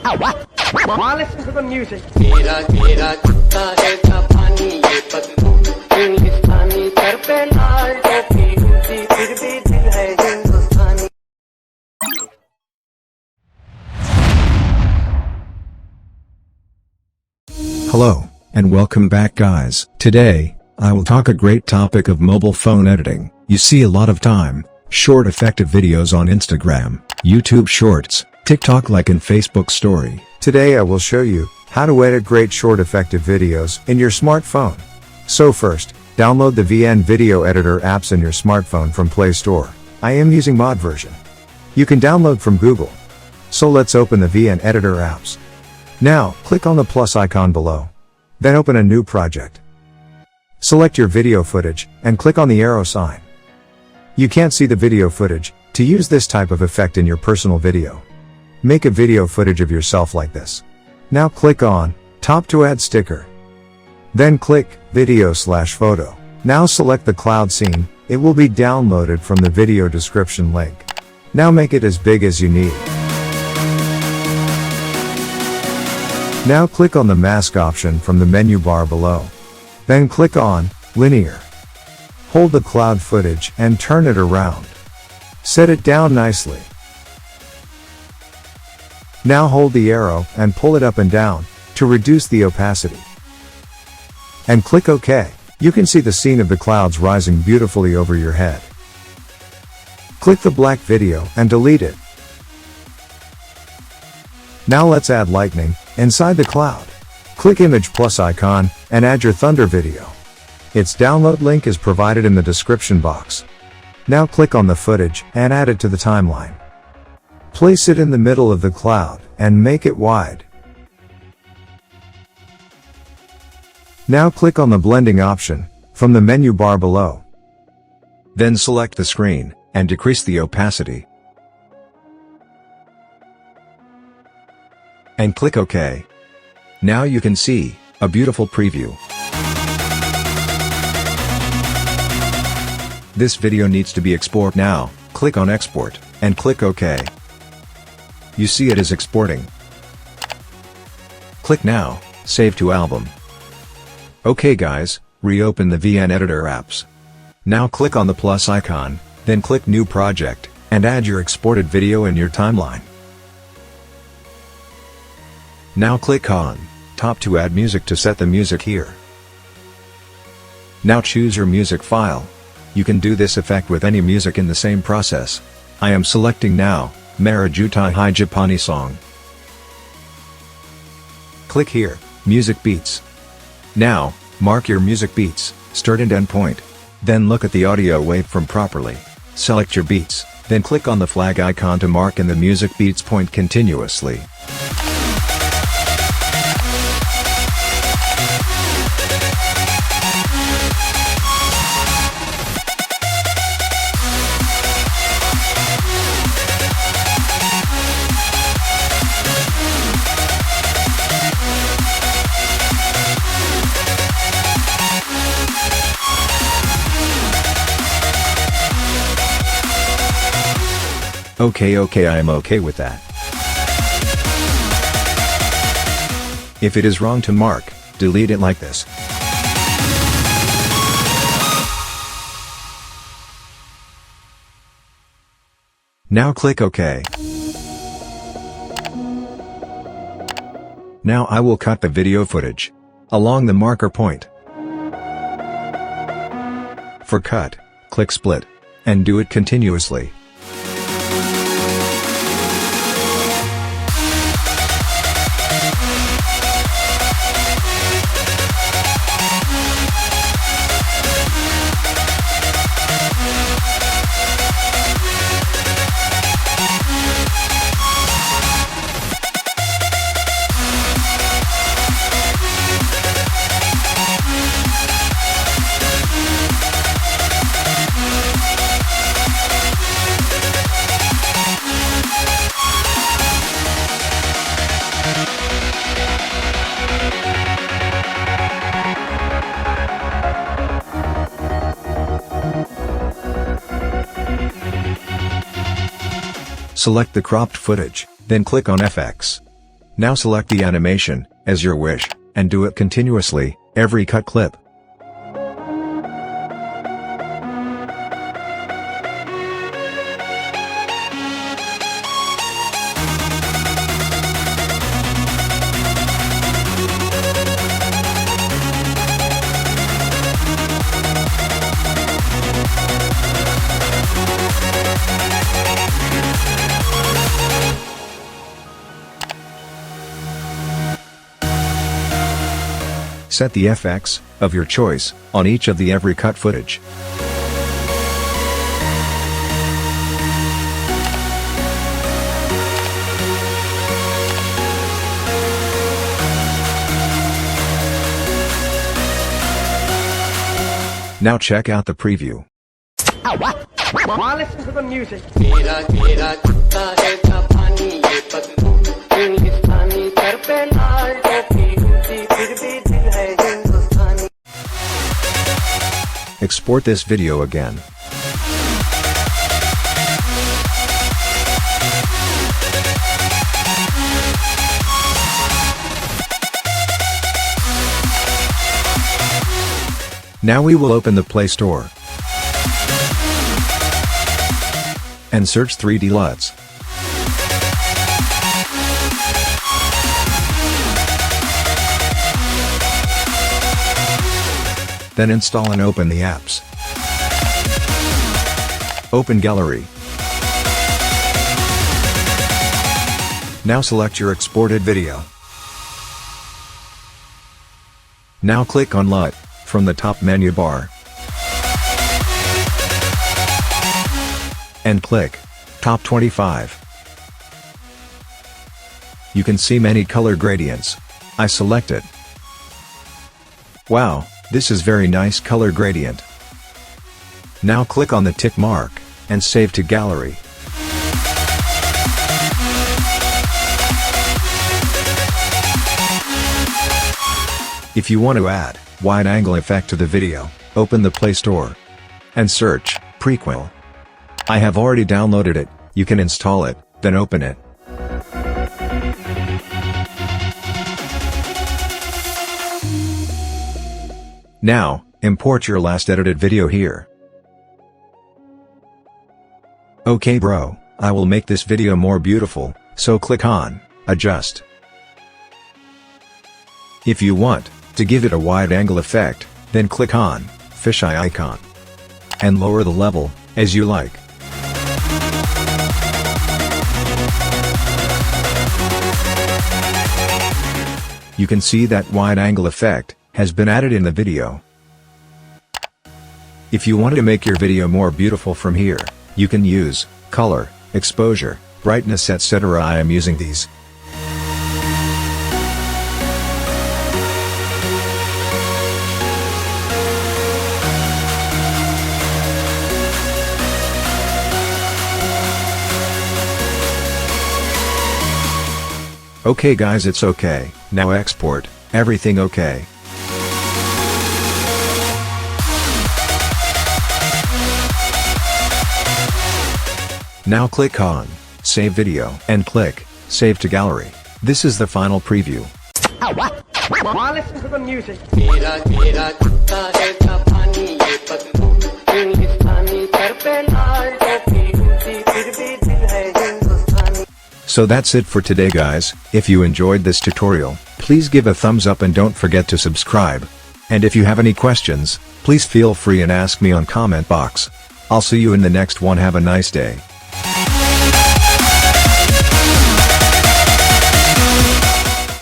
Now listen to the music. मेरा घेरा छुट्टा है जापानी ये पतलून इंग्लिस्तानी सर पे लाल टोपी ऊंची फिर भी दिल है हिंदुस्तानी. Hello, and welcome back guys. Today, I will talk a great topic of mobile phone editing. You see a lot of time, short effective videos on Instagram, YouTube Shorts, TikTok like in Facebook Story. Today I will show you how to edit great short effective videos in your smartphone. So first, download the VN Video Editor apps in your smartphone from Play Store. I am using mod version. You can download from Google. So let's open the VN Editor apps. Now, click on the plus icon below. Then open a new project. Select your video footage, and click on the arrow sign. You can't see the video footage. To use this type of effect in your personal video, make a video footage of yourself like this. Now click on Top to add sticker. Then click Video/photo. Now select the cloud scene. It will be downloaded from the video description link. Now make it as big as you need. Now click on the mask option from the menu bar below. Then click on Linear. Hold the cloud footage and turn it around. Set it down nicely. Now hold the arrow and pull it up and down to reduce the opacity. And click OK. You can see the scene of the clouds rising beautifully over your head. Click the black video and delete it. Now let's add lightning inside the cloud. Click image plus icon and add your thunder video. Its download link is provided in the description box. Now click on the footage and add it to the timeline. Place it in the middle of the cloud and make it wide. Now click on the blending option from the menu bar below. Then select the screen and decrease the opacity. And click OK. Now you can see a beautiful preview. This video needs to be exported now. Click on Export and click OK. You see it is exporting. Click now, Save to Album. OK guys, reopen the VN Editor apps. Now click on the plus icon, then click New Project, and add your exported video in your timeline. Now click on Top to add music to set the music here. Now choose your music file. You can do this effect with any music in the same process. I am selecting now, Marajutai Hai Japani song. Click here, Music Beats. Now, mark your music beats, start and end point. Then look at the audio waveform properly. Select your beats, then click on the flag icon to mark in the music beats point continuously. Okay, I am okay with that. If it is wrong to mark, delete it like this. Now click OK. Now I will cut the video footage along the marker point. For cut, click split and do it continuously. Select the cropped footage, then click on FX. Now select the animation, as your wish, and do it continuously, every cut clip. Set the FX, of your choice, on each of the every cut footage. Now check out the preview. Now listen to the music. मेरा घेरा छुट्टा है जापानी ये पतलून इंग्लिस्तानी sir पे लाल टोपी ऊंची फिर भी दिल है हिंदुस्तानी. Export this video again. Now we will open the Play Store and search 3D LUTs. Then install and open the apps. Open Gallery. Now select your exported video. Now click on LUT from the top menu bar and click Top 25. You can see many color gradients. I select it. Wow, this is very nice color gradient. Now click on the tick mark and save to gallery. If you want to add wide angle effect to the video, open the Play Store and search Prequel. I have already downloaded it. You can install it, then open it. Now, import your last edited video here. Okay bro, I will make this video more beautiful, so click on Adjust. If you want to give it a wide angle effect, then click on fisheye icon and lower the level as you like. You can see that wide angle effect has been added in the video. If you want to make your video more beautiful from here, you can use color, exposure, brightness, etc. I am using these. Okay guys, it's okay. Now export, everything okay. Now click on Save Video and click Save to Gallery. This is the final preview. Now listen to the music. मेरा घेरा छुट्टा है जापानी ये पतलून इंग्लिस्तानी sir पे लाल टोपी ऊंची फिर भी दिल है हिंदुस्तानी. So that's it for today guys. If you enjoyed this tutorial, please give a thumbs up and don't forget to subscribe. And if you have any questions, please feel free and ask me on comment box. I'll see you in the next one. Have a nice day.